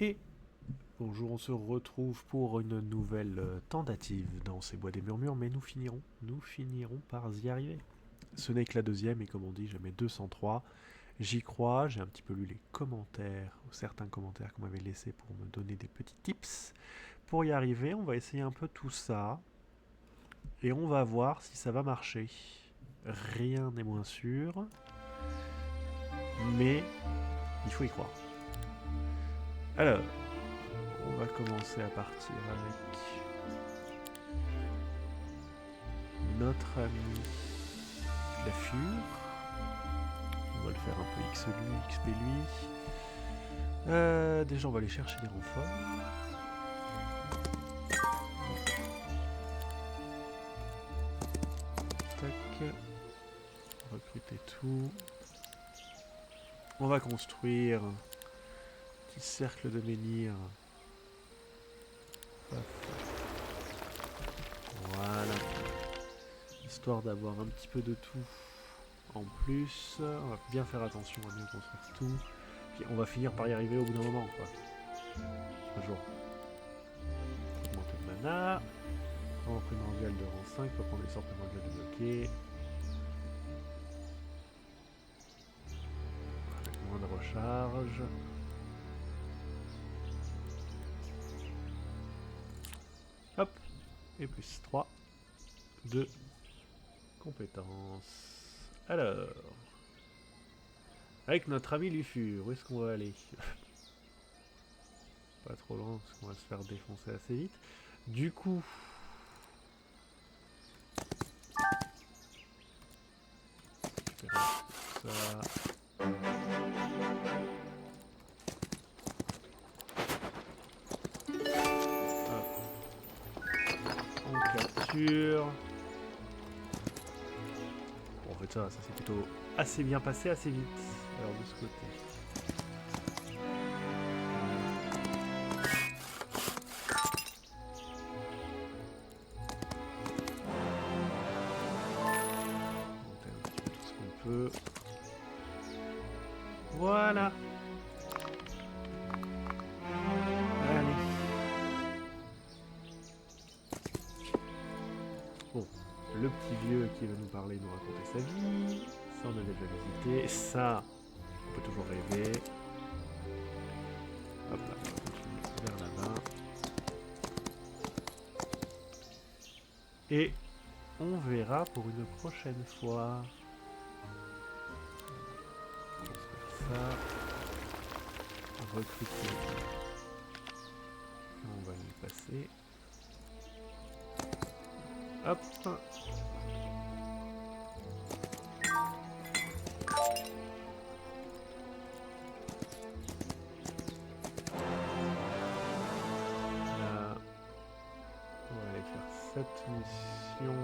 Et bonjour, on se retrouve pour une nouvelle tentative dans ces bois des murmures, mais nous finirons par y arriver. Ce n'est que la deuxième, et comme on dit, jamais 203. J'y crois, j'ai un petit peu lu les commentaires, certains commentaires qu'on m'avait laissés pour me donner des petits tips. Pour y arriver, on va essayer un peu tout ça, et on va voir si ça va marcher. Rien n'est moins sûr, mais il faut y croire. Alors, on va commencer à partir avec notre ami la Fure. On va le faire un peu X lui, XP lui. Déjà, on va aller chercher des renforts. Tac. Recruter tout. On va construire un petit cercle de menhirs. Voilà. Histoire d'avoir un petit peu de tout en plus. On va bien faire attention à bien construire tout. Puis on va finir par y arriver au bout d'un moment, quoi. Un jour. Augmenter de mana. Rang primordial de rang 5, pas prendre les sorts primordiales débloqués. Avec moins de recharge. Hop. Et plus 3 de compétences. Alors. Avec notre ami Lufur, où est-ce qu'on va aller? Pas trop loin parce qu'on va se faire défoncer assez vite. Du coup... ça... On capture. Bon, en fait ça s'est plutôt assez bien passé, assez vite. Alors de ce côté. Monter un petit peu tout ce qu'on peut. Voilà. Allez. Bon, le petit vieux qui va nous parler, nous raconter sa vie. Ça, on avait déjà visité. Ça, on peut toujours rêver. Hop là, on va continuer vers là-bas. Et on verra pour une prochaine fois. Construire ça. Recruter. On va y passer. Hop. Là, on va aller faire cette mission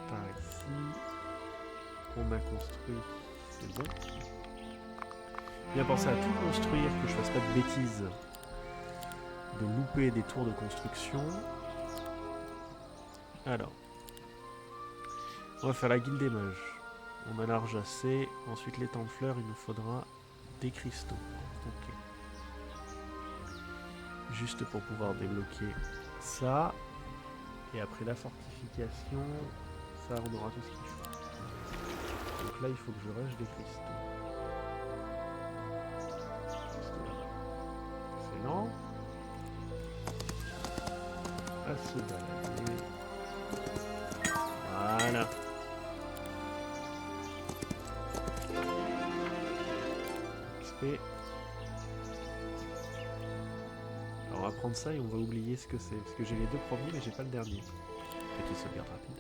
par ici. On a construit, c'est bon. Bien penser à tout construire, que je fasse pas de bêtises, de louper des tours de construction. Alors, on va faire la guilde des mages. On a large assez. Ensuite, l'étang de fleurs, il nous faudra des cristaux. Ok. Juste pour pouvoir débloquer ça. Et après la fortification, ça, on aura tout ce qu'il faut. Donc là, il faut que je rush des cristaux. Excellent. À se balader. Voilà. XP. Alors on va prendre ça et on va oublier ce que c'est. Parce que j'ai les deux premiers mais j'ai pas le dernier. Petit sauvegarde rapide.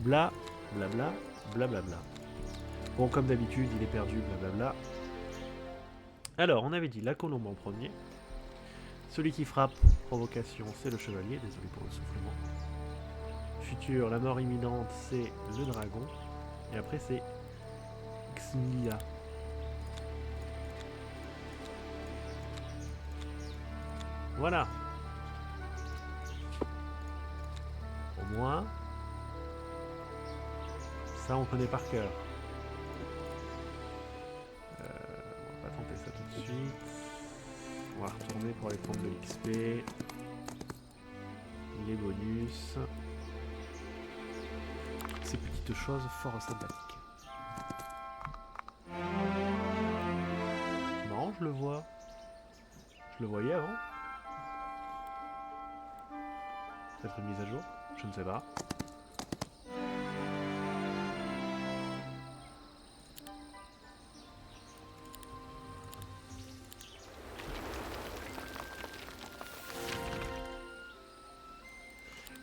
Bla, blabla, blablabla. Bon, comme d'habitude, il est perdu, blablabla. Alors, on avait dit la colombe en premier. Celui qui frappe, provocation, c'est le chevalier. Désolé pour le soufflement. Futur, la mort imminente, c'est le dragon. Et après, c'est Xnia. Voilà. Au moins, ça on connaît par cœur. On va retourner pour aller prendre de l'XP. Les bonus. Ces petites choses fort sympathiques. C'est marrant, je le vois. Je le voyais avant. Peut-être une mise à jour, je ne sais pas.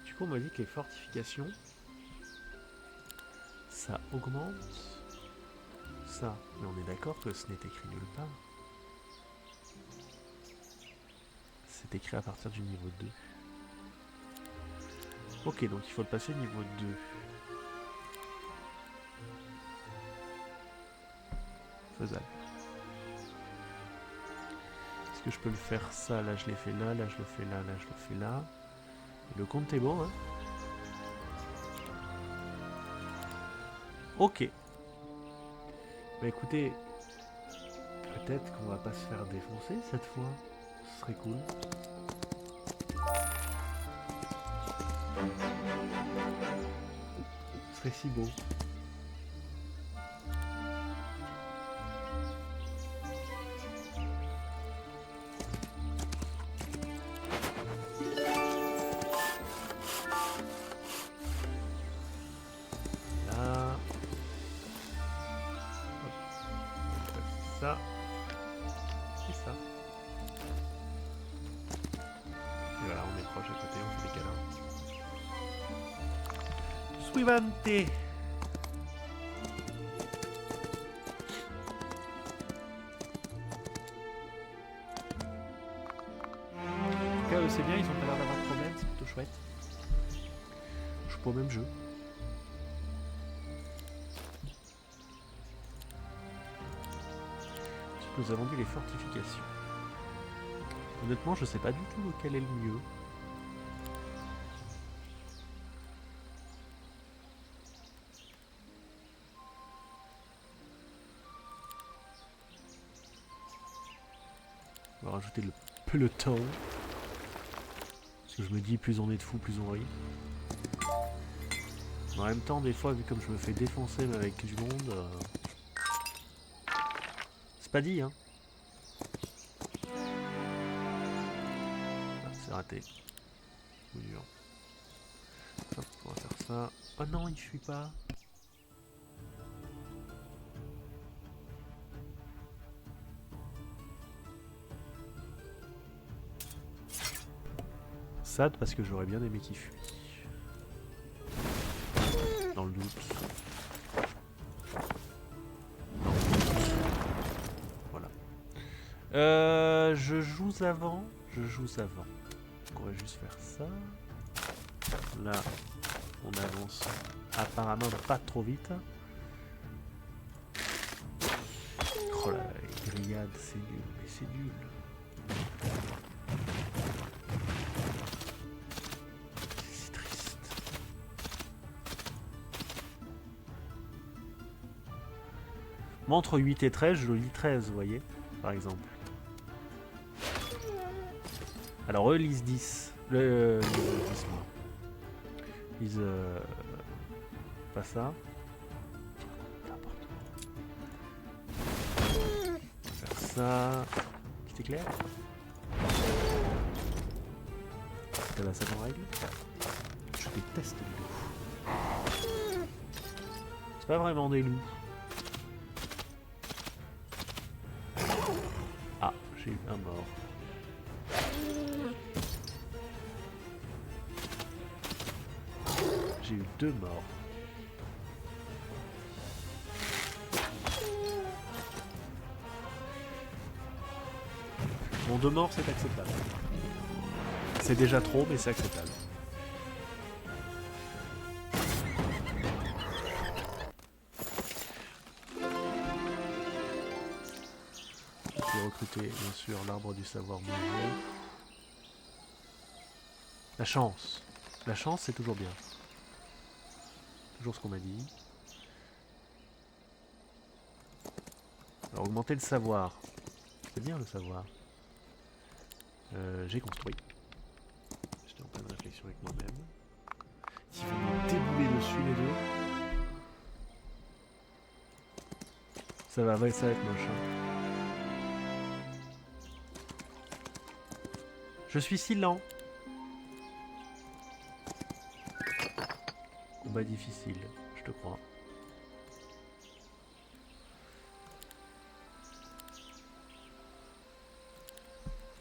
Du coup, on m'a dit que les fortifications, ça augmente ça. Mais on est d'accord que ce n'est écrit nulle part. C'est écrit à partir du niveau 2. Ok, donc il faut le passer niveau 2. Faisable. Est-ce que je peux le faire ça? Là, je l'ai fait là, là, je le fais là, là, je le fais là. Et le compte est bon, hein? Ok. Bah écoutez, peut-être qu'on va pas se faire défoncer cette fois. Ce serait cool. Ce serait si beau. Là. Hop. Ça. Et ça. Et voilà, on est proche à côté, on fait des câlins. Suivante. En tout cas, c'est bien, ils ont pas l'air d'avoir de problème, c'est plutôt chouette. Je joue pas au même jeu. Nous avons vu les fortifications. Honnêtement, je sais pas du tout lequel est le mieux. On va rajouter le peloton. Parce que je me dis, plus on est de fous, plus on rit. En même temps, des fois, vu comme je me fais défoncer mais avec du monde, c'est pas dit, hein. Ah, c'est raté. Dur. Hop, on va faire ça. Oh non, il fuit pas. Sad parce que j'aurais bien aimé qu'il fuit. Dans le doute. Voilà. Je joue avant. Je joue avant. Donc on va juste faire ça. Là, on avance apparemment pas trop vite. Oh là, les grillades, c'est nul, mais c'est nul. C'est triste. Entre 8 et 13, je le lis 13, vous voyez, par exemple. Alors eux lisent 10. Lisent 10, moi. Lisent pas ça. Faire ça. Petit éclair. C'est la seule règle. Je déteste les loups. C'est pas vraiment des loups. Ah, j'ai eu un mort. J'ai eu 2 morts. Bon, 2 morts, c'est acceptable. C'est déjà trop, mais c'est acceptable. Je peux recruter, bien sûr, l'arbre du savoir nouveau. La chance. La chance, c'est toujours bien. Toujours ce qu'on m'a dit. Alors, augmenter le savoir. C'est bien le savoir. J'ai construit. J'étais en pleine réflexion avec moi-même. S'ils vont me débouler dessus les deux. Ça va être moche. Hein. Je suis si lent. Combat difficile, je te crois.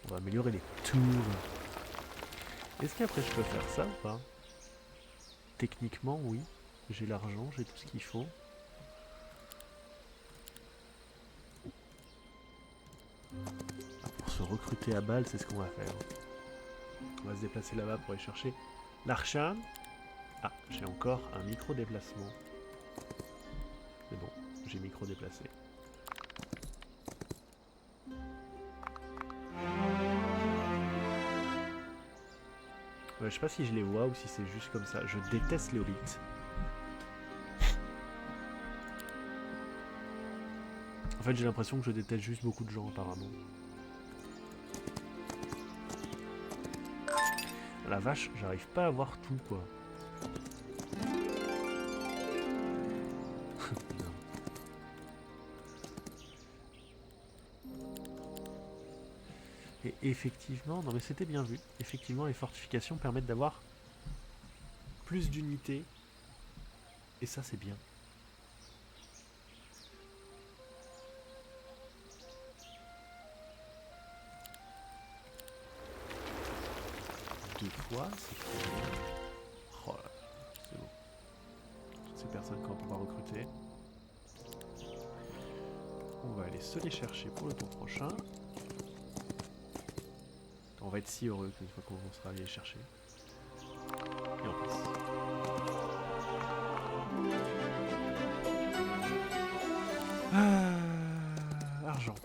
On va améliorer les tours. Est-ce qu'après je peux faire ça ou pas? Techniquement, oui. J'ai l'argent, j'ai tout ce qu'il faut. Ah, pour se recruter à balle, c'est ce qu'on va faire. On va se déplacer là-bas pour aller chercher l'archan. Ah, j'ai encore un micro-déplacement. C'est bon, j'ai micro-déplacé. Je sais pas si je les vois ou si c'est juste comme ça. Je déteste les hobbits. En fait, j'ai l'impression que je déteste juste beaucoup de gens, apparemment. La vache, j'arrive pas à voir tout, quoi. Et effectivement, non mais c'était bien vu. Effectivement, les fortifications permettent d'avoir plus d'unités. Et ça, c'est bien. Deux fois, c'est trop bien. Oh là, c'est bon. Toutes ces personnes qu'on va pouvoir recruter. On va aller se les chercher pour le tour prochain. On va être si heureux qu'une fois qu'on sera allé les chercher. Et on passe. Argent.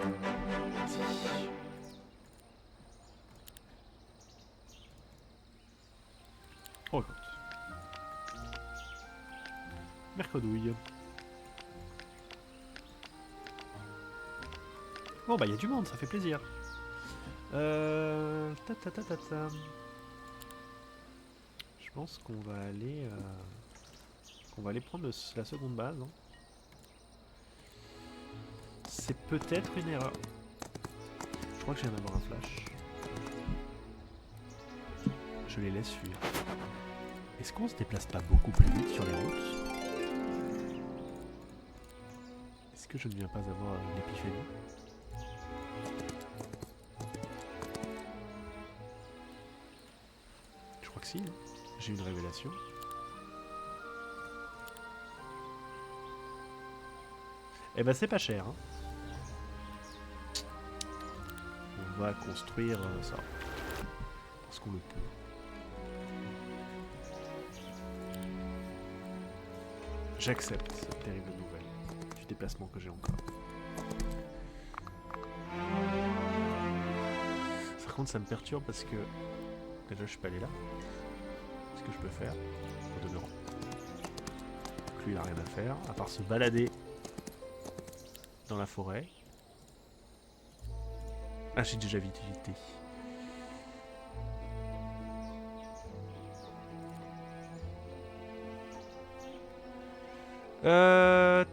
Merci. Oh écoute. Mercredouille. Bon bah il y a du monde, ça fait plaisir. Je pense qu'on va aller prendre la seconde base. Hein. C'est peut-être une erreur. Je crois que je viens d'avoir un flash. Je les laisse fuir. Est-ce qu'on se déplace pas beaucoup plus vite sur les routes? Est-ce que je ne viens pas avoir une épiphanie? Je crois que si, hein. J'ai une révélation. Eh ben c'est pas cher. Hein. On va construire ça. Parce qu'on le peut. J'accepte cette terrible nouvelle du déplacement que j'ai encore. Par contre ça me perturbe parce que déjà je suis pas allé là. Ce que je peux faire, au demeurant. Lui il a rien à faire, à part se balader dans la forêt. Ah j'ai déjà visité.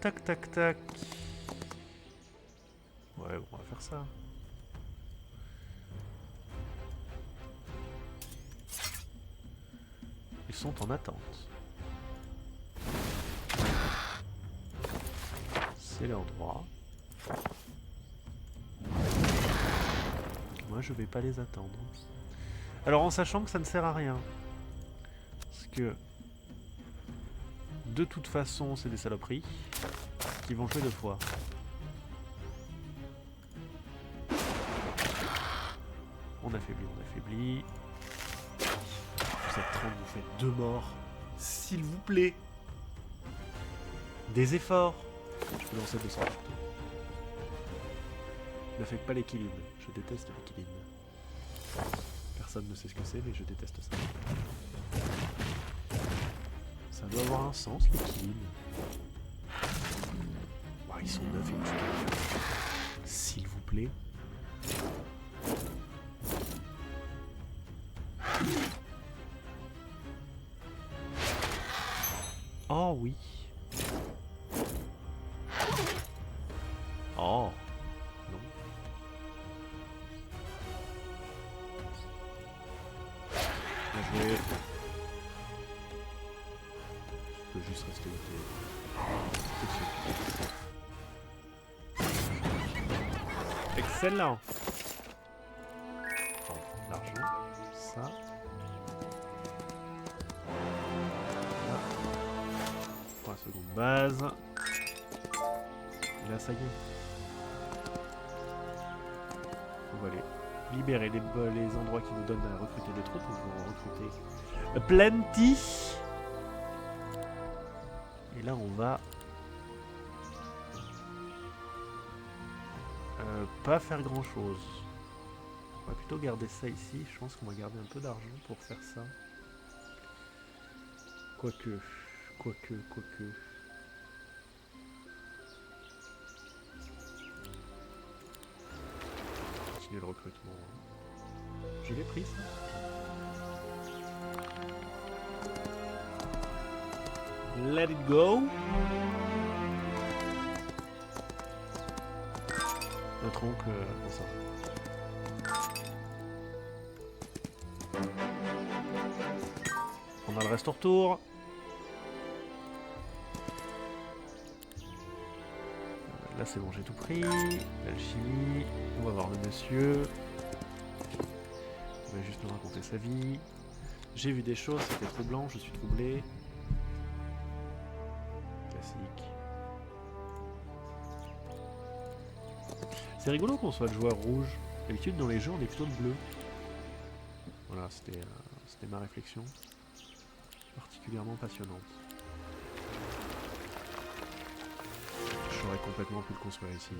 Tac tac tac. Ouais bon, on va faire ça. Ils sont en attente. C'est l'endroit. Moi je vais pas les attendre. Alors en sachant que ça ne sert à rien. Parce que de toute façon c'est des saloperies qui vont jouer deux fois. On affaiblit, on affaiblit. Vous êtes 30, vous faites 2 morts. S'il vous plaît. Des efforts. Je peux lancer 200 surtout. Ne faites pas l'équilibre. Je déteste l'équilibre. Personne ne sait ce que c'est, mais je déteste ça. Ça doit avoir un sens, l'équilibre. Oh, ils sont 9 et une S'il vous plaît. Oh oui. Oh. Non. Bien joué. Je peux juste rester où t'es. Excellent. Prends l'argent. Ça. Là. Prends la seconde base. Et là, ça y est. On va aller libérer les endroits qui nous donnent à recruter des troupes. On va en recruter plenty. Et là, on va pas faire grand chose. On va plutôt garder ça ici. Je pense qu'on va garder un peu d'argent pour faire ça. Quoique. Continuer le recrutement. Je l'ai pris ça. Let it go. Notre oncle, on s'en va. On a le reste au retour. Là c'est bon, j'ai tout pris. L'alchimie. On va voir le monsieur. Il va juste nous raconter sa vie. J'ai vu des choses, c'était troublant, je suis troublé. Classique. C'est rigolo qu'on soit le joueur rouge. D'habitude dans les jeux on est plutôt le bleu. Voilà, c'était ma réflexion. Particulièrement passionnante. J'aurais complètement pu le construire ici.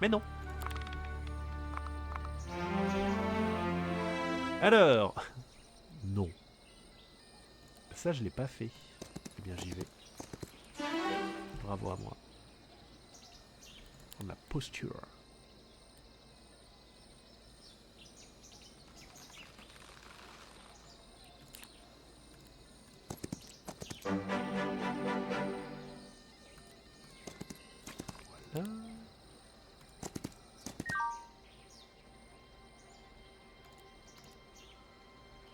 Mais non. Alors. Non. Ça je l'ai pas fait. Eh bien j'y vais. Bravo à moi. On a posture. Voilà.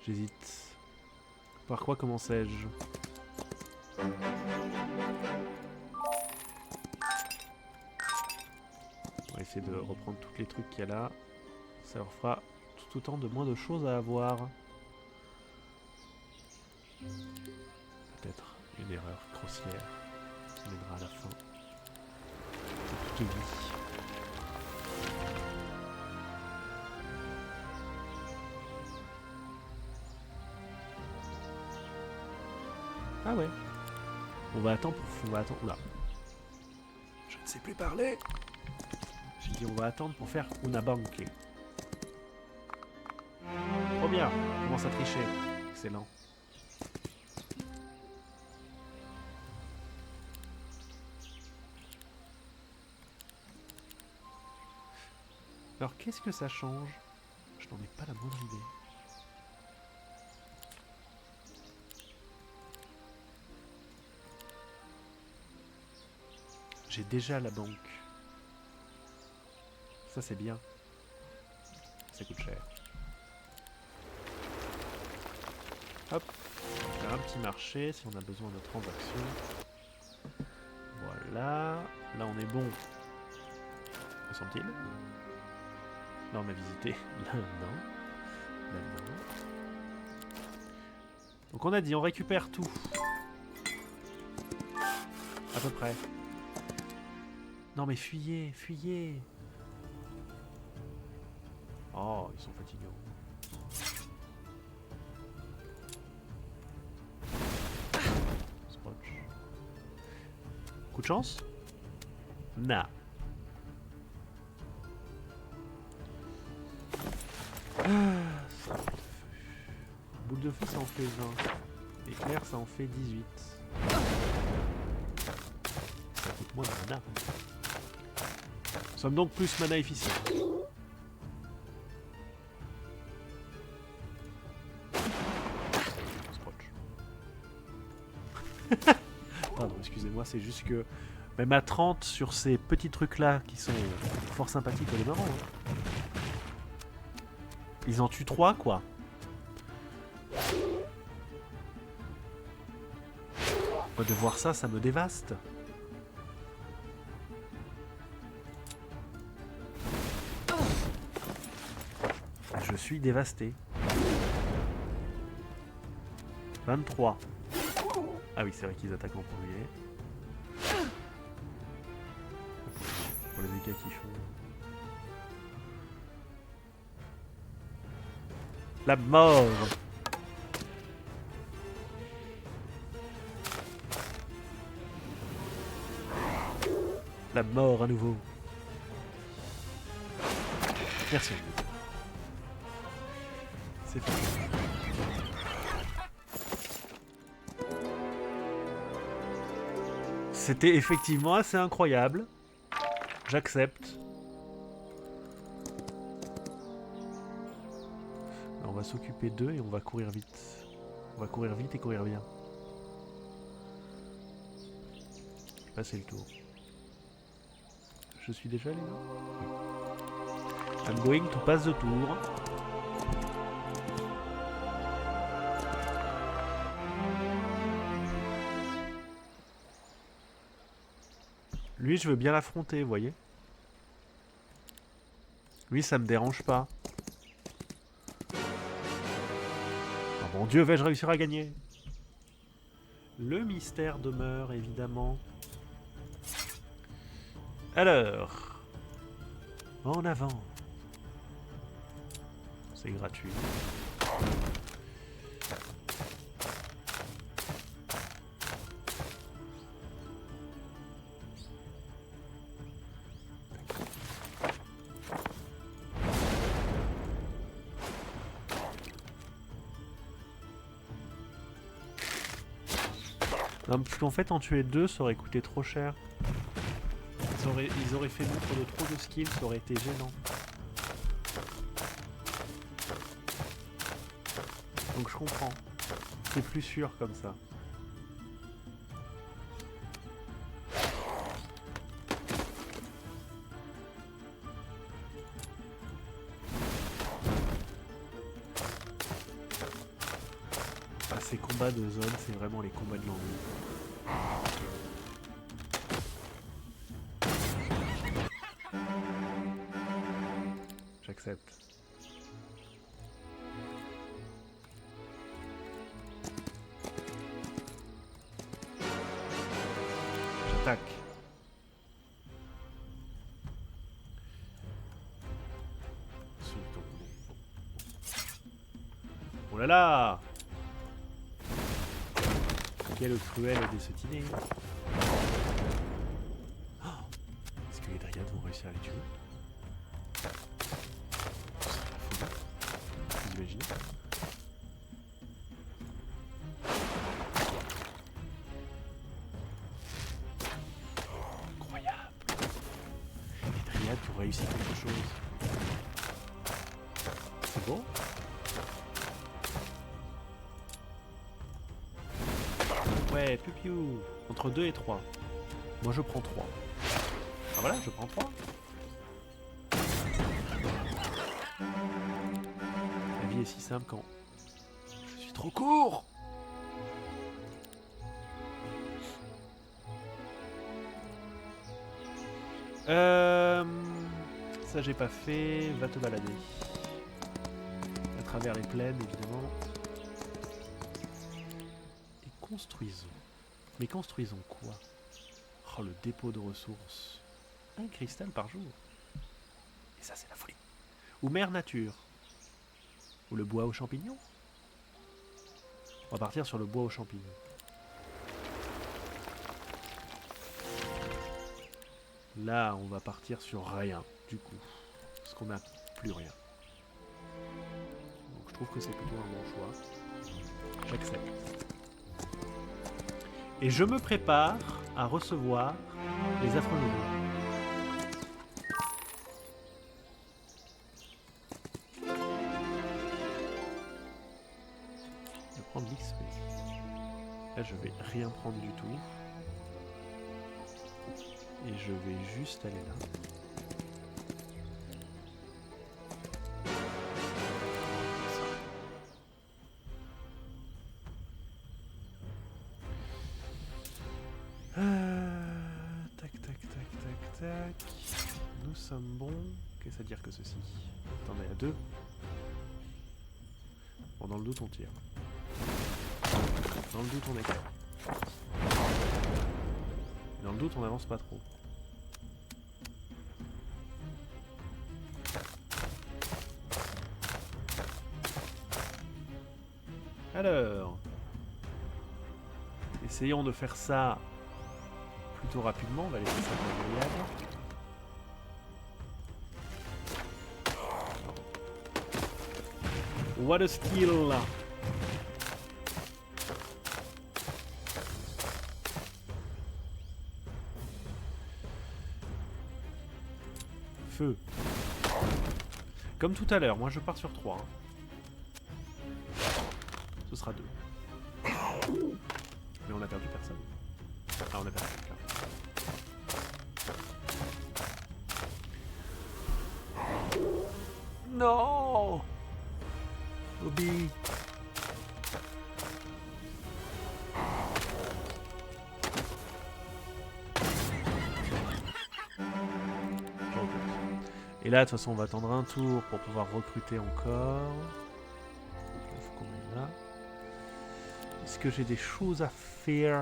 J'hésite. Par quoi commençais-je? On va essayer de reprendre tous les trucs qu'il y a là. Ça leur fera tout autant de moins de choses à avoir. Peut-être une erreur grossière qui mènera à la fin de toute vie. Ah ouais. On va attendre pour... On va attendre... Oula. Je ne sais plus parler. J'ai dit on va attendre pour faire una banque. Trop bien. On commence à tricher. Excellent. Alors qu'est-ce que ça change? Je n'en ai pas la moindre idée. J'ai déjà la banque. Ça c'est bien. Ça coûte cher. Hop. On va faire un petit marché si on a besoin de transactions. Voilà. Là on est bon. Me semble-t-il. Là on a visité. Là non. Là non. Donc on a dit on récupère tout. À peu près. Non mais fuyez, fuyez. Oh, ils sont fatigants. Scotch. Coup de chance? Nah. Boule de feu ça en fait 20. Éclair ça en fait 18. Ça coûte moins de mana. Nous sommes donc plus mana efficients. Pardon, excusez-moi, c'est juste que même à 30 sur ces petits trucs-là qui sont fort sympathiques au demeurant. Hein. Ils en tuent 3, quoi. Moi, de voir ça, ça me dévaste. Je suis dévasté. 23. Ah oui, c'est vrai qu'ils attaquent en premier. Pour les dégâts qu'ils font. La mort! La mort à nouveau. Merci. C'est fait. C'était effectivement assez incroyable. J'accepte. On va s'occuper d'eux et on va courir vite. On va courir vite et courir bien. Passer le tour. Je suis déjà allé là. I'm going to pass the tour. Lui, je veux bien l'affronter, vous voyez. Lui, ça me dérange pas. Oh mon Dieu, vais-je réussir à gagner? Le mystère demeure, évidemment. Alors, en avant. C'est gratuit. Non, parce qu'en fait, en tuer 2, ça aurait coûté trop cher. Ils auraient fait montre de trop de skills, ça aurait été gênant. Donc je comprends. C'est plus sûr comme ça. Ah, ces combats de zone, c'est vraiment les combats de l'ennui. J'accepte. J'attaque. Oh là là! Quel cruel dessotiné. Oh, est-ce que les Dryades vont réussir à les tuer? Ce serait la folie. Vous imaginez? Incroyable. Les Dryades ont réussi quelque chose. C'est bon? Ouais, piou-piou. Entre 2 et 3. Moi je prends 3. Ah voilà, je prends 3. La vie est si simple quand je suis trop court. Ça j'ai pas fait. Va te balader. À travers les plaines évidemment. Et construisons. Mais construisons quoi? Oh, le dépôt de ressources. Un cristal par jour. Et ça, c'est la folie. Ou mère nature. Ou le bois aux champignons. On va partir sur le bois aux champignons. Là, on va partir sur rien, du coup. Parce qu'on n'a plus rien. Donc je trouve que c'est plutôt un bon choix. J'accepte. Et je me prépare à recevoir les affreux nouveaux. Je vais prendre l'XP. Là, je vais rien prendre du tout. Et je vais juste aller là. Tac, tac, tac, tac, tac. Nous sommes bons. Qu'est-ce à dire que ceci? T'en es à 2. Bon, dans le doute, on tire. Dans le doute, on éclaire. Dans le doute, on n'avance pas trop. Alors, essayons de faire ça plutôt rapidement. On va laisser ça pour le grillage. What a skill! Feu. Comme tout à l'heure, moi je pars sur 3. Ce sera 2. Mais on a perdu personne. Ah, on a perdu quelqu'un. Non! Bobby! Et là, de toute façon, on va attendre un tour pour pouvoir recruter encore. Il faut qu'on aille là. Est-ce que j'ai des choses à faire?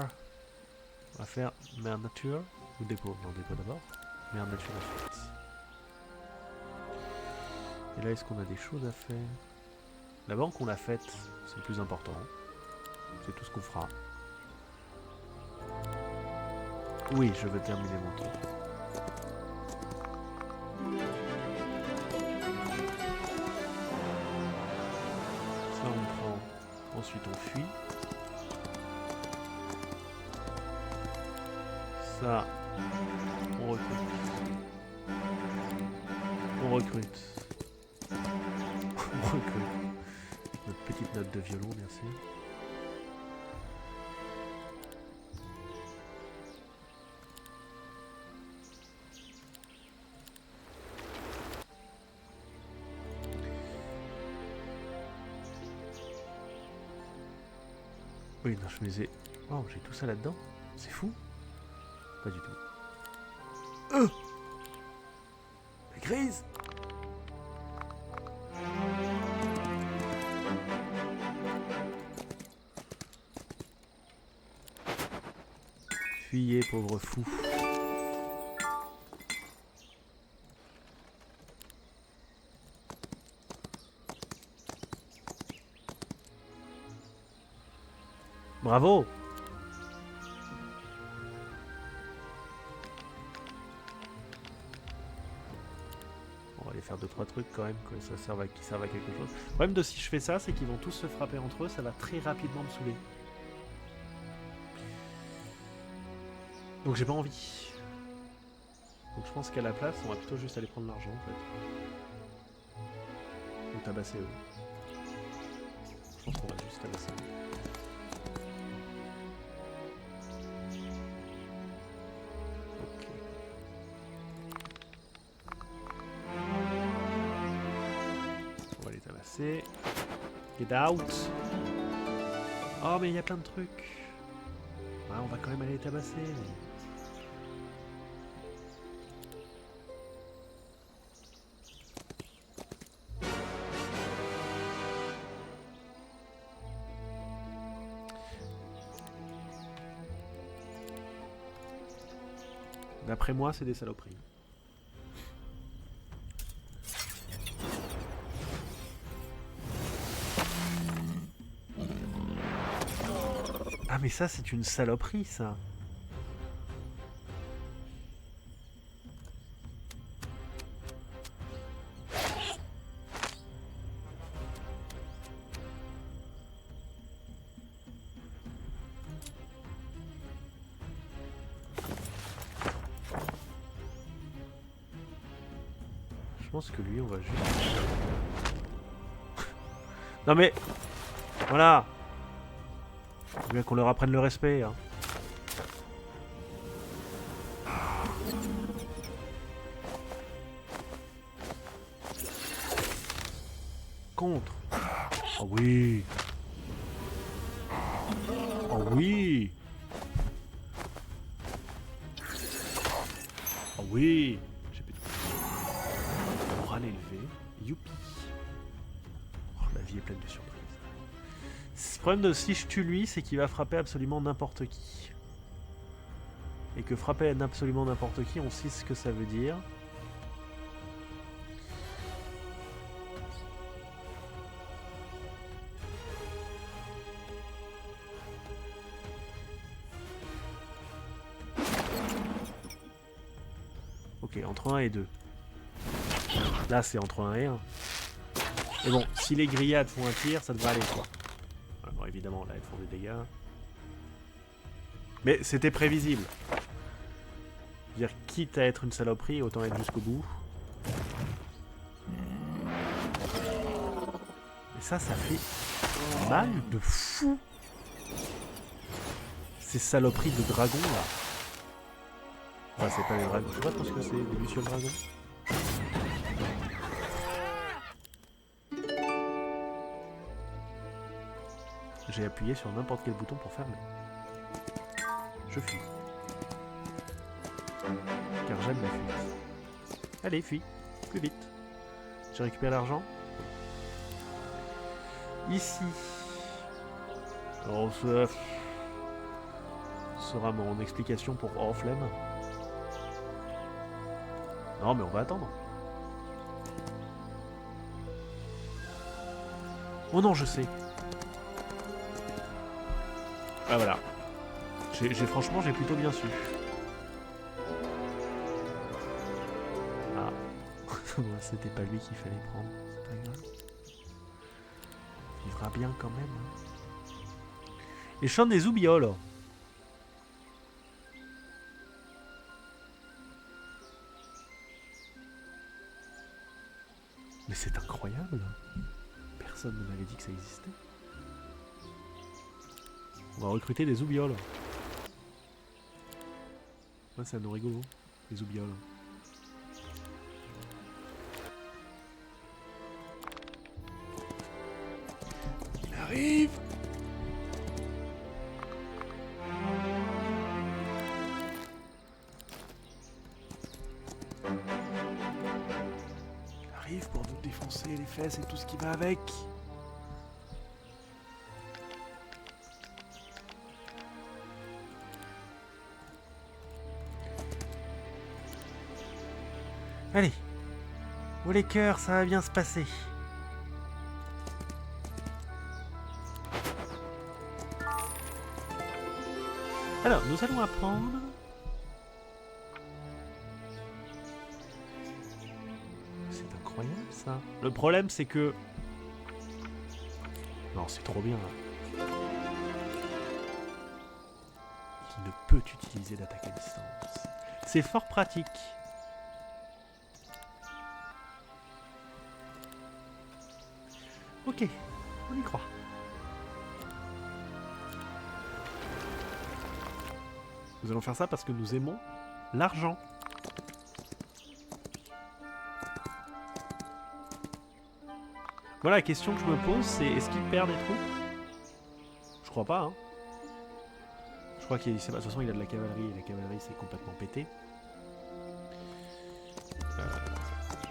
On va faire mère nature ou dépôt? Non, dépôt d'abord. Mère nature ensuite. Et là, est-ce qu'on a des choses à faire? La banque, on l'a faite, c'est le plus important. C'est tout ce qu'on fera. Oui, je veux terminer mon tour. Ça, on prend. Ensuite, on fuit. Ça, on recrute. On recrute. On recrute. Notre petite note de violon, merci. Oui, non, je me disais... Oh, j'ai tout ça là-dedans? C'est fou? Pas du tout. La crise! Fuyez, pauvre fou. Bravo! On va aller faire 2-3 trucs quand même, que ça serve à, qui servent à quelque chose. Le problème de si je fais ça, c'est qu'ils vont tous se frapper entre eux, ça va très rapidement me saouler. Donc j'ai pas envie. Donc je pense qu'à la place, on va plutôt juste aller prendre l'argent en fait. Ou tabasser eux. Je pense qu'on va juste tabasser eux. Ok. On va les tabasser. Get out. Oh mais il y a plein de trucs. Ah, on va quand même aller les tabasser. Mais... D'après moi, c'est des saloperies. Ah mais ça, c'est une saloperie, ça. Je pense que lui, on va juste... Non mais... Voilà. bien qu'on leur apprenne le respect. Hein. Contre. Oh oui. Oh oui. Oh oui. J'ai pété. Morale élevée. Youpi. Oh, la vie est pleine de surprises. Le problème de si je tue lui, c'est qu'il va frapper absolument n'importe qui. Et que frapper absolument n'importe qui, on sait ce que ça veut dire. Ok, entre 1 et 2. Là, c'est entre 1 et 1. Mais bon, si les grillades font un tir, ça devrait aller, quoi. Voilà, bon, évidemment, là, elles font des dégâts. Mais c'était prévisible. Je veux dire, quitte à être une saloperie, autant être jusqu'au bout. Et ça fait mal de fou. Ces saloperies de dragons, là. Enfin, c'est pas les dragons. Je sais pas trop ce que c'est, des lucioles dragons. J'ai appuyé sur n'importe quel bouton pour fermer. Je fuis. Car j'aime la fuite. Allez, fuis. Plus vite. J'ai récupéré l'argent. Ici. Alors, ça sera mon explication pour hors flemme. Non, mais on va attendre. Oh non, je sais. Ah voilà. Franchement, j'ai plutôt bien su. Ah. C'était pas lui qu'il fallait prendre. C'est pas grave. Il vivra bien quand même. Hein. Les chants des oubioles. Mais c'est incroyable. Personne ne m'avait dit que ça existait. On va recruter des oubioles. Ouais, c'est un nom rigolo. Les oubioles. Il arrive! Il arrive pour nous défoncer les fesses et tout ce qui va avec. Allez. Oh les cœurs, ça va bien se passer. Alors, nous allons apprendre... C'est incroyable, ça. Le problème, c'est que... Non, c'est trop bien. Il ne peut utiliser d'attaque à distance. C'est fort pratique. Ok, on y croit. Nous allons faire ça parce que nous aimons l'argent. Voilà, la question que je me pose, c'est est-ce qu'il perd des troupes? Je crois pas, hein. Je crois qu'il de toute façon il a de la cavalerie, et la cavalerie c'est complètement pété.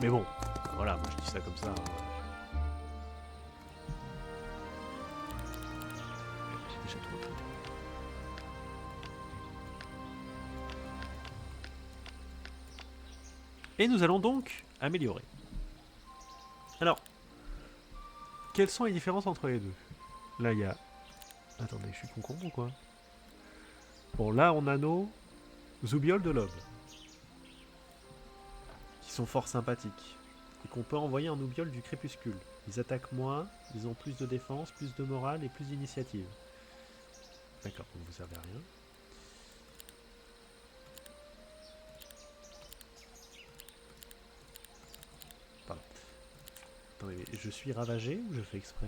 Mais bon, voilà, moi je dis ça comme ça. Hein. J'ai déjà tout recruté. Et nous allons donc améliorer. Alors, quelles sont les différences entre les deux? Là il y a... Attendez, je suis con ou quoi? Bon, là on a nos zoubioles de l'aube. Qui sont fort sympathiques. Et qu'on peut envoyer en oubiole du crépuscule. Ils attaquent moins, ils ont plus de défense, plus de morale et plus d'initiative. D'accord, vous ne vous servez à rien. Pardon. Attendez, mais je suis ravagé ou je fais exprès?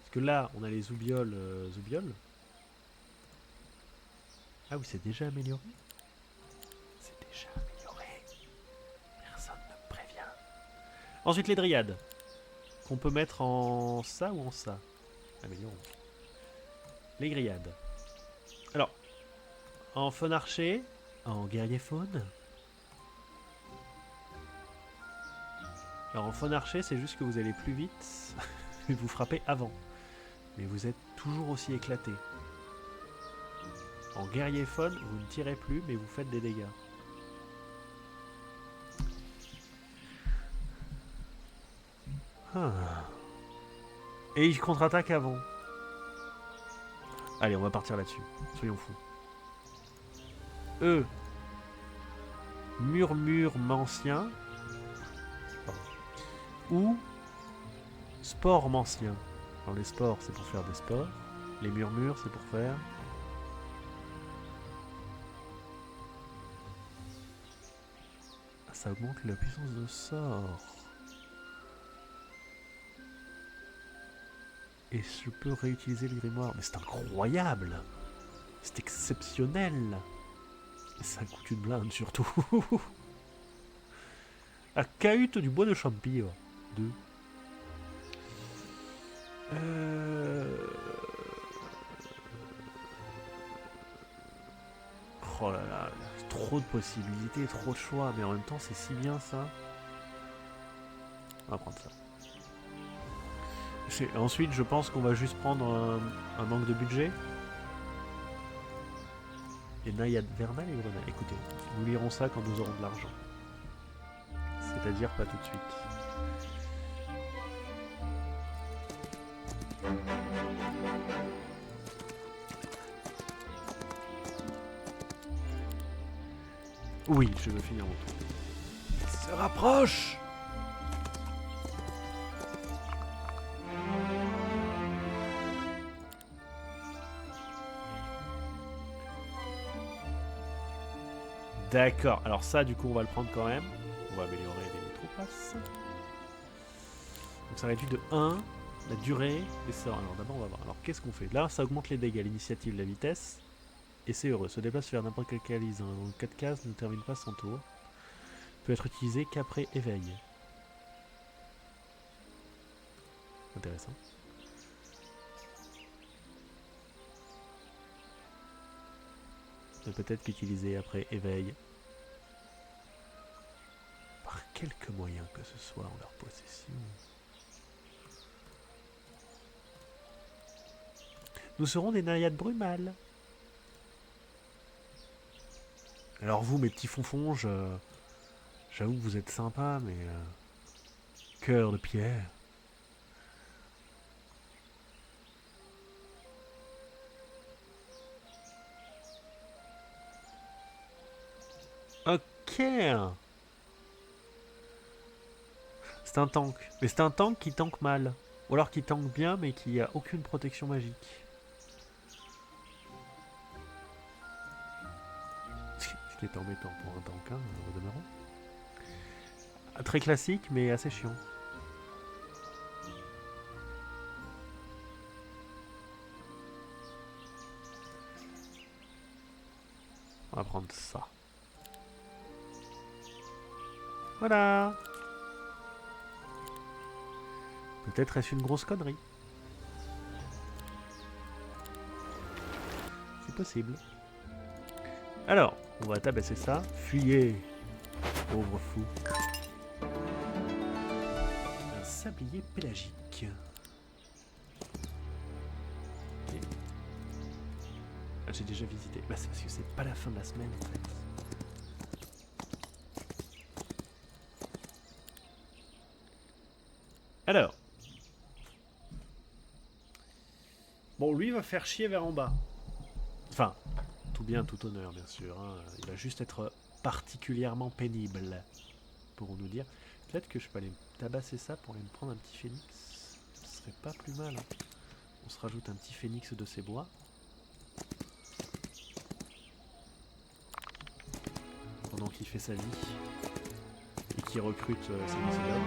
Parce que là, on a les zoubioles. Zoubioles. Ah oui, c'est déjà amélioré. C'est déjà amélioré. Personne ne me prévient. Ensuite, les dryades. Qu'on peut mettre en ça ou en ça. Améliorons. Les grillades. Alors, en faune archer, en guerrier faune. Alors en faune archer, c'est juste que vous allez plus vite et vous frappez avant. Mais vous êtes toujours aussi éclaté. En guerrier faune, vous ne tirez plus, mais vous faites des dégâts. Ah. Et il contre-attaque avant. Allez, on va partir là-dessus. Soyons fous. Eux. Murmure-mancien. Ou sport-mancien. Alors les sports, c'est pour faire des sports. Les murmures, c'est pour faire... Ça augmente la puissance de sort. Et je peux réutiliser le grimoire. Mais c'est incroyable! C'est exceptionnel! Et ça coûte une blinde surtout. La cahute du bois de champi. 2. Oh là là, trop de possibilités, trop de choix, mais en même temps c'est si bien ça. On va prendre ça. Ensuite je pense qu'on va juste prendre un manque de budget. Et Naïade Vernal et Grenade. Écoutez, nous lirons ça quand nous aurons de l'argent. C'est-à-dire pas tout de suite. Oui, je veux finir mon tour. Il se rapproche! D'accord, alors ça du coup on va le prendre quand même. On va améliorer les troupes. Donc ça réduit de 1 la durée des sorts. Alors d'abord on va voir. Alors qu'est-ce qu'on fait? Là ça augmente les dégâts, l'initiative, la vitesse. Et c'est heureux. Se déplace vers n'importe quelle calice. Dans 4 cases ne termine pas son tour. Peut être utilisé qu'après éveil. Intéressant. Peut-être qu'utiliser après éveil. Par quelque moyen que ce soit en leur possession. Nous serons des naïades brumales. Alors vous, mes petits fonfonges, j'avoue que vous êtes sympas, mais... cœur de pierre. Ok. C'est un tank. Mais c'est un tank qui tank mal. Ou alors qui tank bien, mais qui a aucune protection magique. Ce qui est embêtant pour un tank, hein, au demeurant. Très classique, mais assez chiant. On va prendre ça. Voilà. Peut-être est-ce une grosse connerie. C'est possible. Alors, on va tabasser ça. Fuyez, pauvre fou. Un sablier pélagique. Okay. Ah, j'ai déjà visité. Bah, c'est parce que c'est pas la fin de la semaine en fait. Alors. Bon, lui va faire chier vers en bas. Enfin, tout bien, tout honneur, bien sûr. Hein. Il va juste être particulièrement pénible, pourrons-nous dire. Peut-être que je peux aller tabasser ça pour aller me prendre un petit phénix. Ce serait pas plus mal. Hein. On se rajoute un petit phénix de ces bois. Pendant qu'il fait sa vie. Et qu'il recrute ses hommes.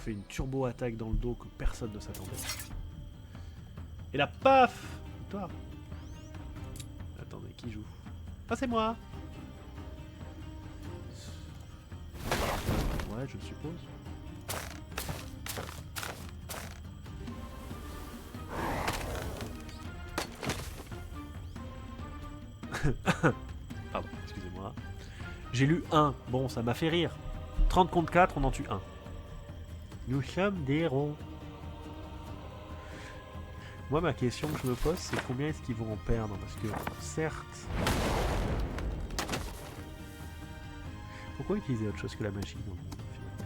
fait une turbo attaque dans le dos que personne ne s'attendait. Et là, paf! Toi. Attendez, qui joue? Ah, c'est moi! Ouais, je suppose. Pardon, excusez-moi. J'ai lu 1. Bon, ça m'a fait rire. 30 contre 4, on en tue 1. Nous sommes des héros. Moi, ma question que je me pose, c'est combien est-ce qu'ils vont en perdre? Parce que, certes... Pourquoi utiliser autre chose que la magie dans le monde, finalement?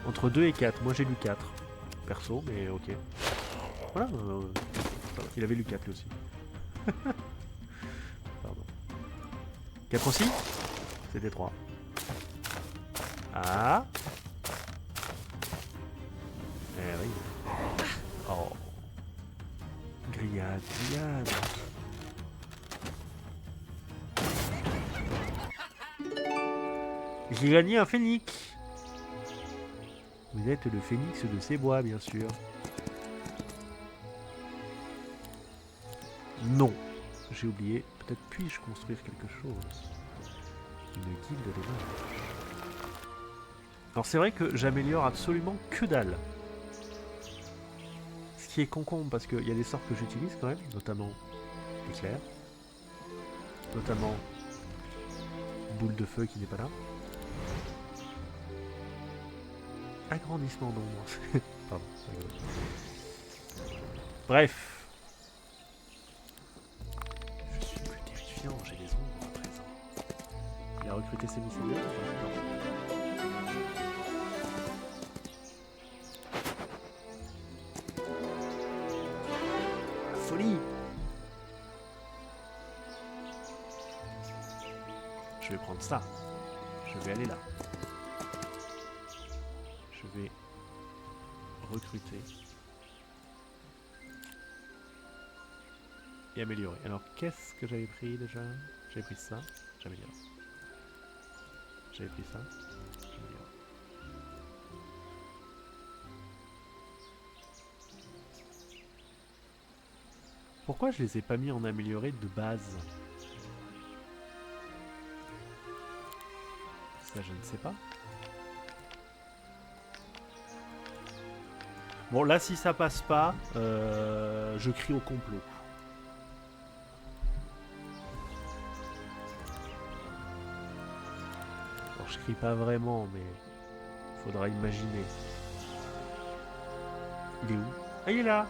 Entre 2 et 4. Moi, j'ai lu 4. Perso, mais ok. Voilà. Il avait lu 4 lui aussi. Pardon. 4 aussi? C'était 3. Ah. Eh oui. Oh. Grillade, grillade. J'ai gagné un phénix. Vous êtes le phénix de ces bois, bien sûr. Non. J'ai oublié. Peut-être puis-je construire quelque chose. Une guilde des mages. Alors c'est vrai que j'améliore absolument que dalle. Ce qui est concombre parce qu'il y a des sorts que j'utilise quand même, notamment éclair, notamment boule de feu qui n'est pas là. Agrandissement d'ombre. Pardon. Bref. Je suis plus terrifiant, j'ai des ombres à présent. Il a recruté ses missionnaires. Folie. Je vais prendre ça. Je vais aller là. Je vais recruter et améliorer. Alors qu'est-ce que j'avais pris déjà? J'avais pris ça, j'améliore. J'avais pris ça, j'améliore. Pourquoi je les ai pas mis en amélioré de base? Ça je ne sais pas. Bon là si ça passe pas, je crie au complot. Alors je crie pas vraiment mais faudra imaginer. Il est où? Ah il est là.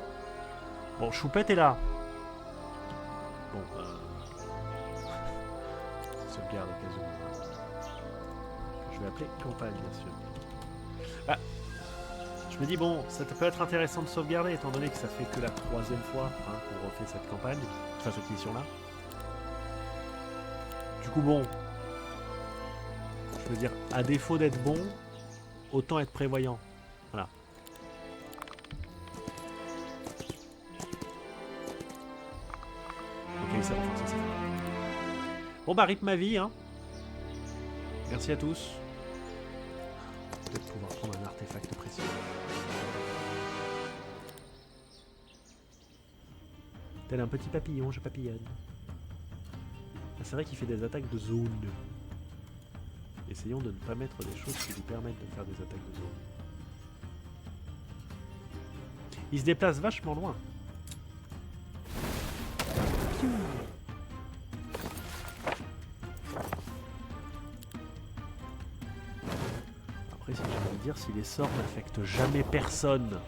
Bon Choupette est là. Bon sauvegarde au cas où. Je vais appeler campagne bien sûr. Ah. Je me dis bon, ça peut être intéressant de sauvegarder étant donné que ça fait que la 3e fois qu'on refait cette campagne, enfin cette mission là. Du coup bon, je veux dire, à défaut d'être bon, autant être prévoyant. Voilà. Ok, ça renforce ça. Bon bah rip ma vie hein. Merci à tous. Peut-être pouvoir prendre un artefact précieux. Tel un petit papillon, je papillonne. Ah, c'est vrai qu'il fait des attaques de zone. Essayons de ne pas mettre des choses qui lui permettent de faire des attaques de zone. Il se déplace vachement loin. Après, si j'ai envie de dire, si les sorts n'affectent jamais personne.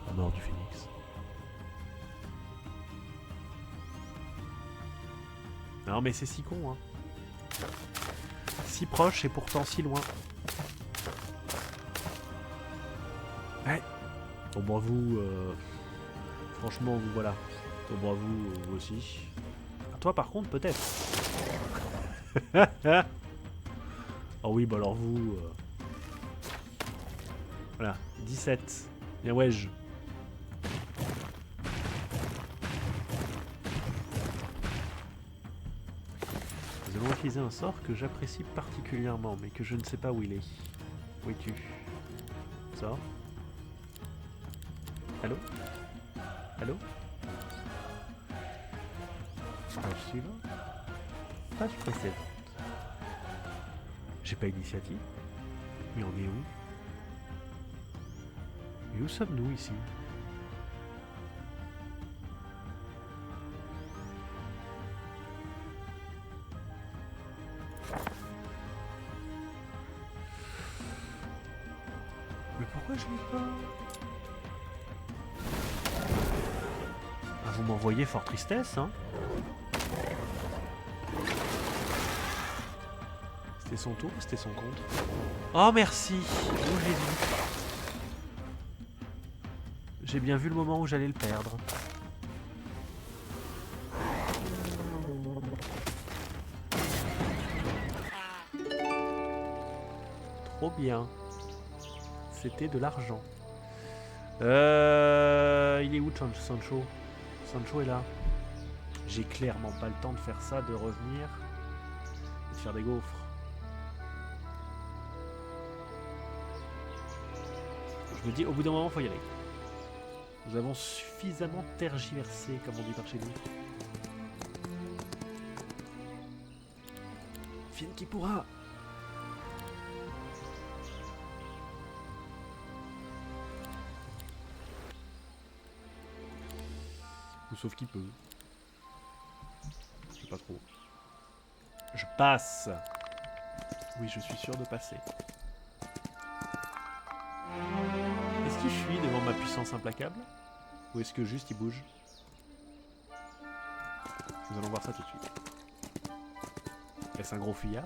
La mort du phénix. Non mais c'est si con hein. Si proche et pourtant si loin. Ouais. Bon bah vous franchement vous voilà. Bon bah vous aussi. À toi par contre peut-être. Oh oui bah alors vous voilà 17. Bien ouais je. Nous allons utiliser un sort que j'apprécie particulièrement, mais que je ne sais pas où il est. Où es-tu? Sors. Allô? Allô? Page suivante. Page précédente. J'ai pas d'initiative. Mais on est où? Et où sommes-nous ici? Mais pourquoi je l'ai pas? Ah, vous m'envoyez fort tristesse, hein? C'était son tour ou c'était son compte? Oh merci! Oh, j'ai vu. J'ai bien vu le moment où j'allais le perdre. Trop bien. C'était de l'argent. Il est où Sancho? Sancho est là. J'ai clairement pas le temps de faire ça, de revenir et de faire des gaufres. Je me dis, au bout d'un moment, faut y aller. Nous avons suffisamment tergiversé, comme on dit par chez nous. Fine qui pourra. Ou sauf qui peut. Je sais pas trop. Je passe. Oui, je suis sûr de passer. Est-ce qu'il fuit devant ma puissance implacable? Ou est-ce que juste il bouge? Nous allons voir ça tout de suite. Est-ce un gros fuyard?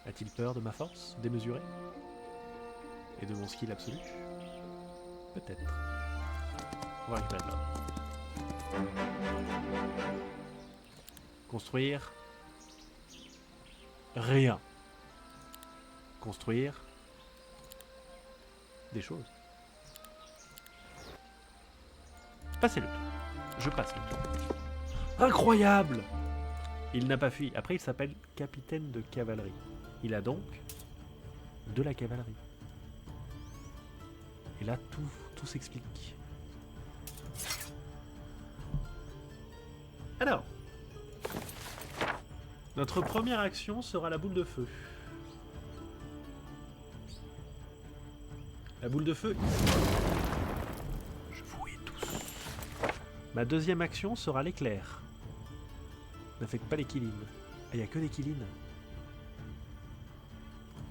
A-t-il peur de ma force démesurée? Et de mon skill absolu? Peut-être. On va récupérer de l'or. Construire. Rien. Construire. Des choses. Passez le tour. Je passe le tour. Incroyable! Il n'a pas fui. Après, il s'appelle capitaine de cavalerie. Il a donc de la cavalerie. Et là, tout s'explique. Alors, notre première action sera la boule de feu. La boule de feu, je vous hais tous. Ma deuxième action sera l'éclair. N'affecte pas les kilines. Ah, il n'y a que des kilines.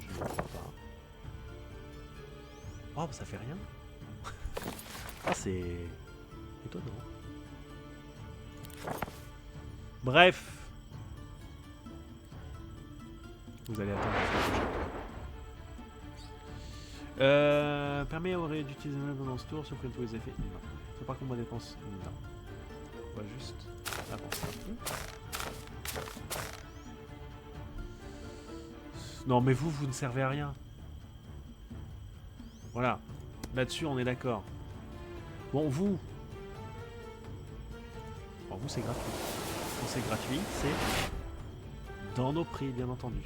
Je ne crois pas. Oh, bah, ça fait rien. Ah, c'est étonnant. Bref. Vous allez attendre la semaine prochaine. Permet au ré d'utiliser le pendant ce tour, supprime tous les effets. Non. Faut pas qu'on me dépense. Non. On va juste avancer un peu. Non, mais vous ne servez à rien. Voilà. Là-dessus, on est d'accord. Bon, vous. Bon, vous, c'est gratuit. Quand c'est gratuit, c'est dans nos prix, bien entendu.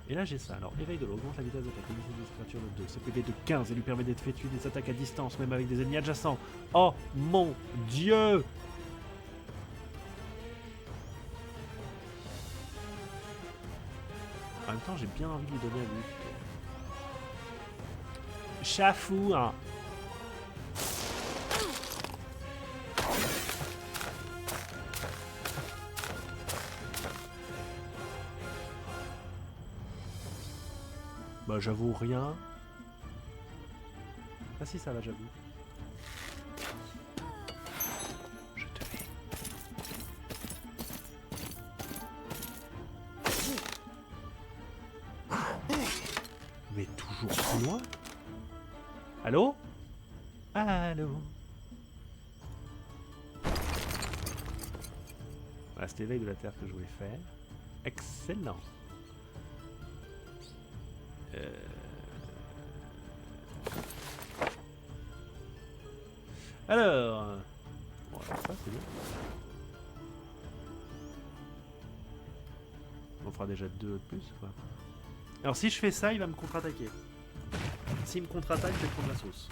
Et là, j'ai ça. Alors, éveil de l'eau augmente la vitesse d'attaque. Une créature de 2. CPD de 15 et lui permet d'effectuer des attaques à distance, même avec des ennemis adjacents. Oh mon Dieu! En même temps, j'ai bien envie de lui donner à lui. Chafou, hein. Bah, j'avoue rien. Ah si, ça va, j'avoue. Je te hais. Mais toujours plus loin. Allô? Allô? Voilà, c'était l'éveil de la Terre que je voulais faire. Excellent. Alors, Ça, c'est bien. On fera déjà 2 de plus, quoi. Alors si je fais ça, il va me contre-attaquer. S'il me contre-attaque, je vais prendre la sauce.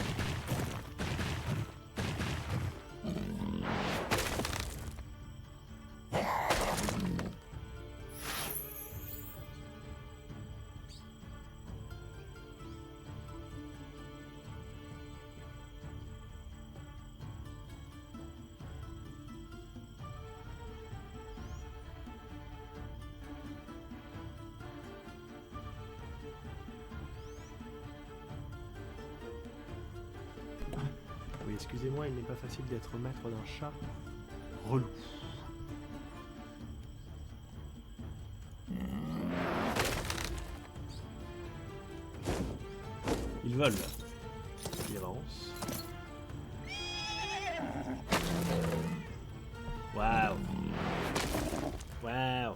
Oui, excusez-moi, il n'est pas facile d'être maître d'un chat relou. Ils volent. Il avance. Waouh. Waouh.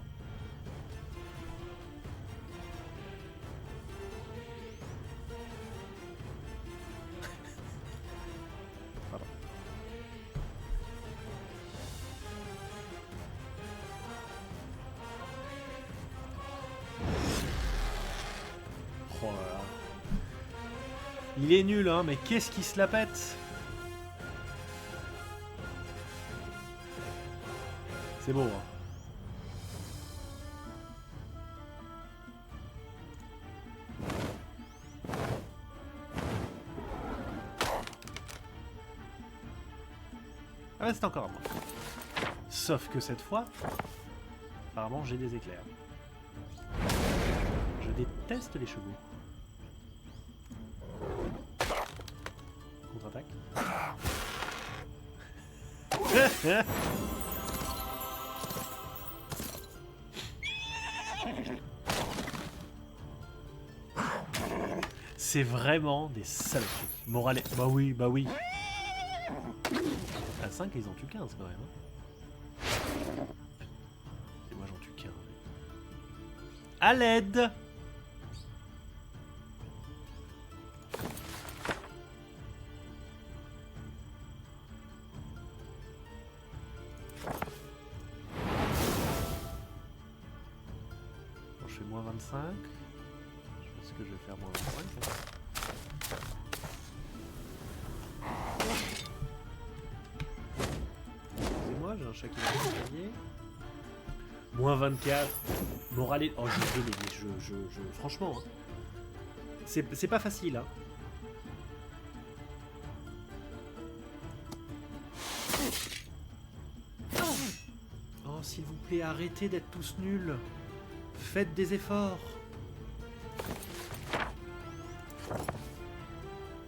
Pardon. Oh là là. Il est nul, hein, mais qu'est-ce qui se la pète? C'est beau, hein. Ah, c'est encore à moi. Sauf que cette fois, apparemment, j'ai des éclairs. Je déteste les chevaux. Contre-attaque. C'est vraiment des saloperies. Morale. Bah oui, bah oui. À 5, ils en tuent 15 quand même. Hein. Et moi j'en tue 15. À l'aide! Bon, je fais moins 25. Je pense que je vais faire moins 25. Hein. J'ai un chat qui va gagner. Moins 24. Morale. Oh, franchement, hein. C'est pas facile, hein. Oh, s'il vous plaît, arrêtez d'être tous nuls. Faites des efforts.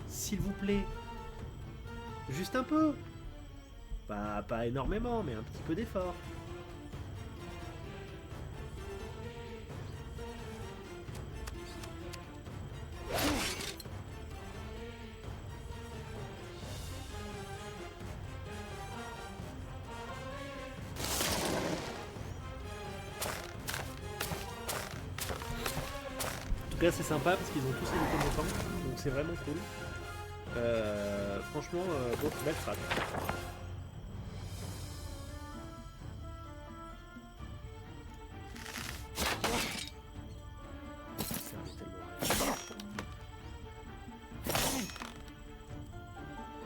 S'il vous plaît. Juste un peu. Pas énormément, mais un petit peu d'effort. En tout cas, c'est sympa parce qu'ils ont tous évité mon temps, donc c'est vraiment cool. Franchement, bon, belle strat.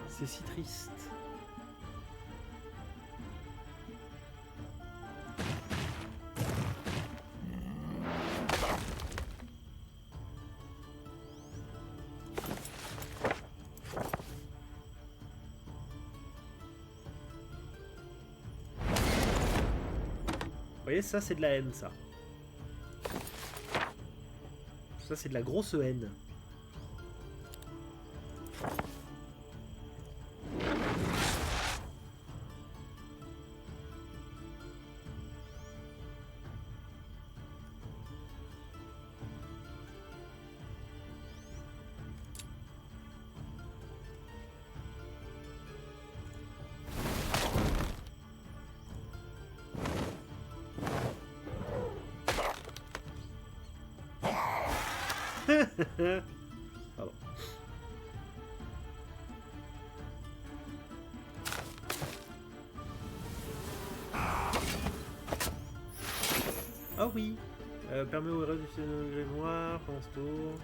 C'est si triste. Vous voyez, ça c'est de la haine, ça. Ça c'est de la grosse haine. Pardon. oui. Permet au héros d'utiliser le grimoire pendant ce tour.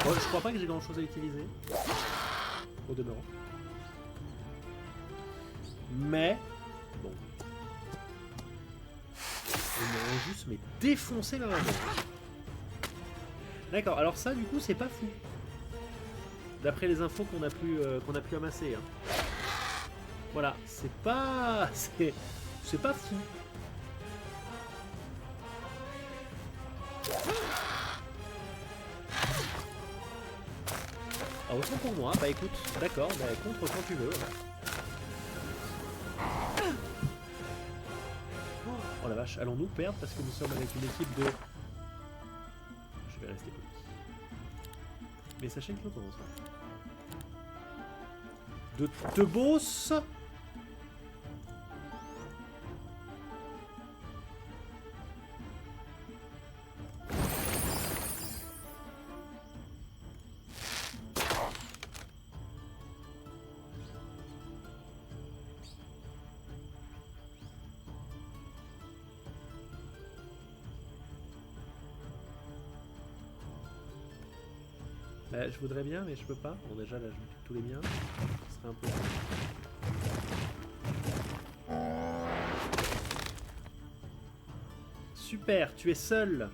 Bon, je crois pas que j'ai grand chose à utiliser. Au demeurant. Mais. Bon. Ils m'ont juste mais défoncé ma maman. D'accord, alors ça du coup c'est pas fou. D'après les infos qu'on a pu amasser. Hein. Voilà, c'est pas. C'est pas fou. Ah, autant pour moi, bah écoute, d'accord, bah contre quand tu veux. Voilà. Oh la vache, allons-nous perdre parce que nous sommes avec une équipe de... Je vais rester poli. Mais sachez que je commence. De Tebos. Je voudrais bien, mais je peux pas. Bon, déjà, là, je m'occupe tous les biens. Ce serait un peu... Super, tu es seul.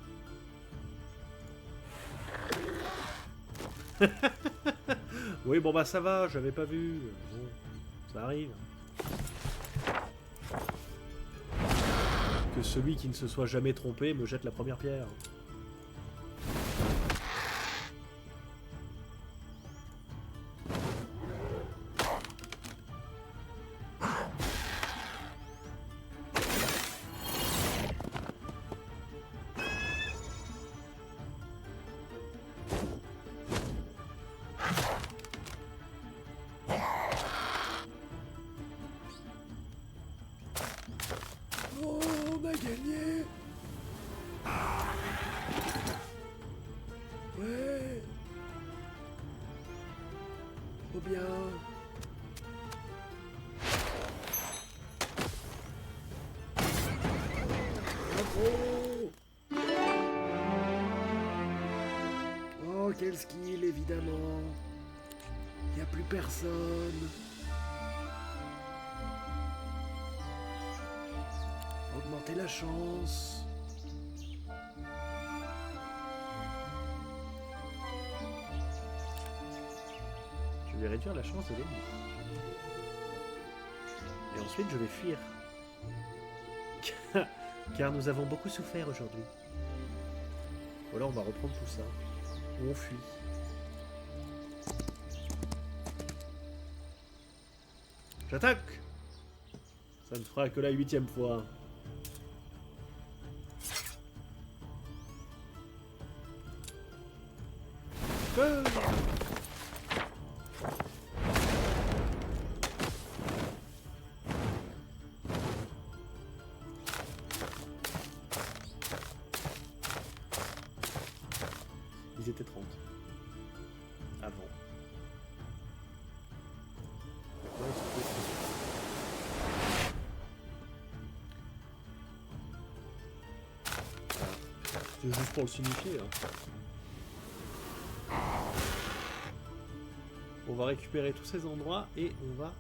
Oui, bon, bah ça va, j'avais pas vu. Bon, ça arrive. Que celui qui ne se soit jamais trompé me jette la première pierre. Gagné. Ouais. Trop bien. Bravo. Oh, quel skill, évidemment. Il n'y a plus personne. Augmenter la chance. Je vais réduire la chance de l'ennemi. Et ensuite, je vais fuir. Car nous avons beaucoup souffert aujourd'hui. Voilà, on va reprendre tout ça. Ou on fuit. J'attaque! Ça ne fera que la 8e fois. Feu! Ils étaient 30. Avant. C'est juste pour le signifier. Hein. On va récupérer tous ces endroits et on va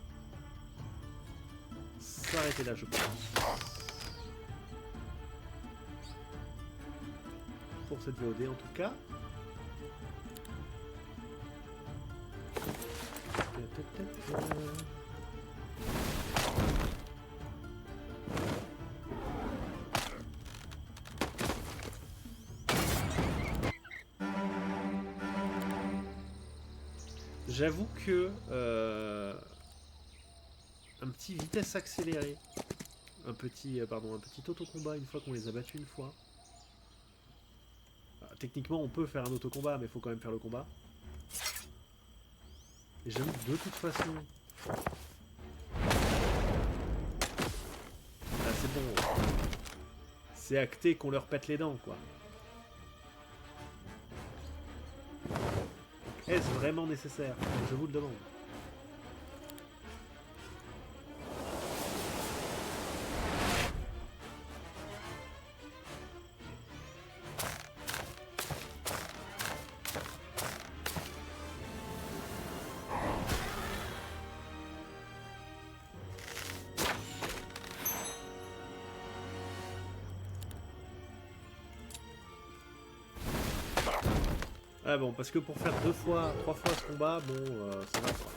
s'arrêter là, je pense. Pour cette VOD en tout cas. J'avoue que un petit vitesse accélérée, un petit auto-combat une fois qu'on les a battus une fois. Techniquement on peut faire un auto-combat mais il faut quand même faire le combat. Et j'avoue que de toute façon... Ah, c'est bon. C'est acté qu'on leur pète les dents quoi. Est-ce vraiment nécessaire? Je vous le demande. Ah bon, parce que pour faire 2 fois, 3 fois ce combat, bon, ça va quoi.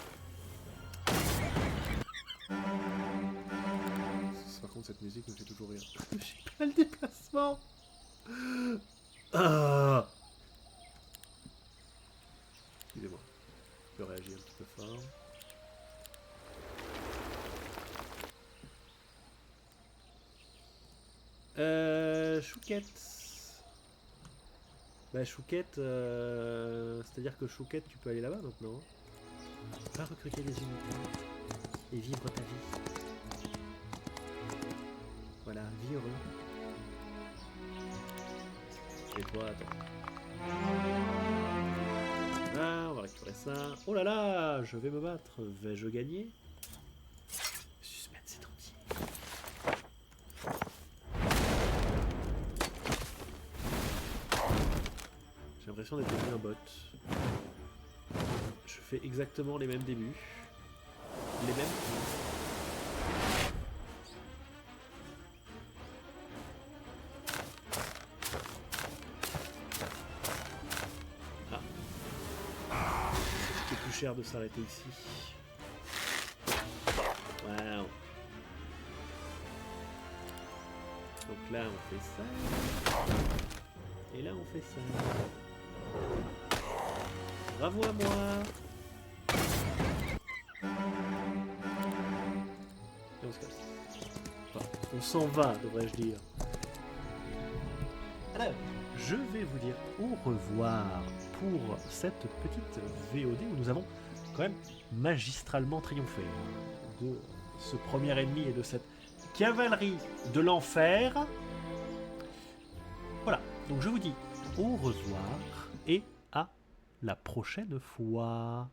Par contre, cette musique me fait toujours rire. J'ai pas le déplacement. Ah. Excusez-moi, je réagis un petit peu fort. Chouquette. Bah Chouquette, c'est-à-dire que Chouquette, tu peux aller là-bas maintenant. Va recruter des unités et vivre ta vie. Voilà, vie heureux. Et toi, attends. Ah, on va récupérer ça. Oh là là, je vais me battre. Vais-je gagner? Suspense est entier. J'ai l'impression d'être devenu un bot. Je fais exactement les mêmes débuts. Les mêmes. C'est plus cher de s'arrêter ici. Waouh. Donc là on fait ça. Et là on fait ça. Bravo à moi. Et on se casse. Enfin, on s'en va, devrais-je dire. Alors, je vais vous dire au revoir pour cette petite VOD où nous avons quand même magistralement triomphé de ce premier ennemi et de cette cavalerie de l'enfer. Voilà, donc je vous dis au revoir et à la prochaine fois.